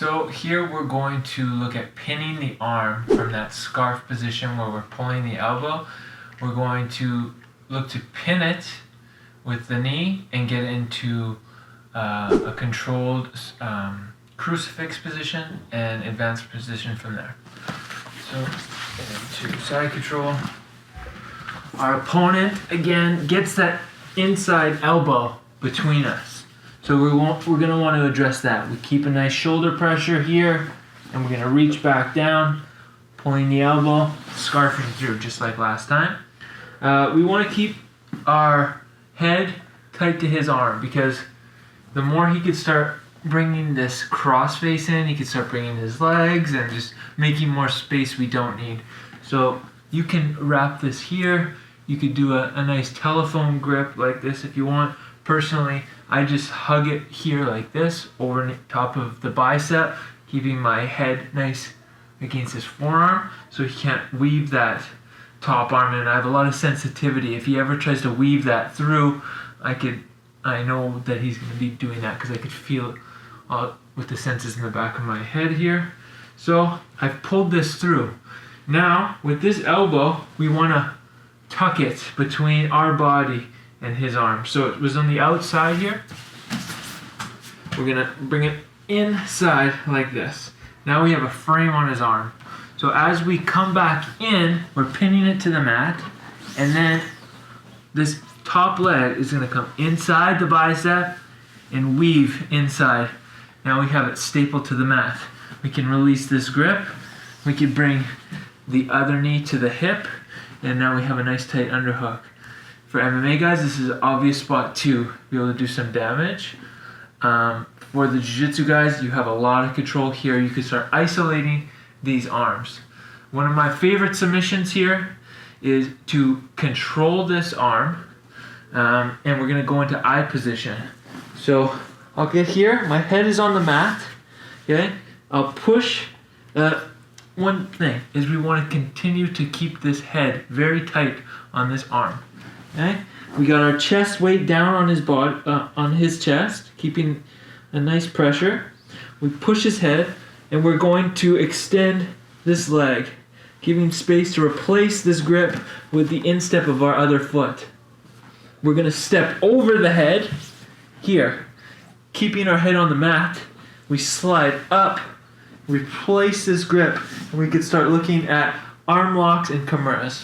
So here we're going to look at pinning the arm from that scarf position where we're pulling the elbow. We're going to look to pin it with the knee and get into a controlled crucifix position and advanced position from there. So into side control. Our opponent again gets that inside elbow between us. So we're going to want to address that. We keep a nice shoulder pressure here, and we're going to reach back down, pulling the elbow, scarfing through just like last time. We want to keep our head tight to his arm, because the more he could start bringing this cross face in, he could start bringing his legs and just making more space we don't need. So you can wrap this here. You could do a nice telephone grip like this if you want. Personally, I just hug it here like this over the top of the bicep, keeping my head nice against his forearm so he can't weave that top arm in. I have a lot of sensitivity. If he ever tries to weave that through, I know that he's going to be doing that because I could feel it with the senses in the back of my head here. So I've pulled this through. Now with this elbow, we want to tuck it between our body and his arm. So it was on the outside here. We're gonna bring it inside like this. Now we have a frame on his arm. So as we come back in, we're pinning it to the mat, and then this top leg is gonna come inside the bicep and weave inside. Now we have it stapled to the mat. We can release this grip. We can bring the other knee to the hip, and now we have a nice tight underhook. For MMA guys, this is an obvious spot to be able to do some damage. For the Jiu Jitsu guys, you have a lot of control here. You can start isolating these arms. One of my favorite submissions here is to control this arm, and we're going to go into eye position. So I'll get here. My head is on the mat. Okay, I'll push. One thing is we want to continue to keep this head very tight on this arm. Okay, we got our chest weight down on his body, on his chest, keeping a nice pressure. We push his head, and we're going to extend this leg, giving space to replace this grip with the instep of our other foot. We're going to step over the head here, keeping our head on the mat. We slide up, replace this grip, and we can start looking at arm locks and chimeras.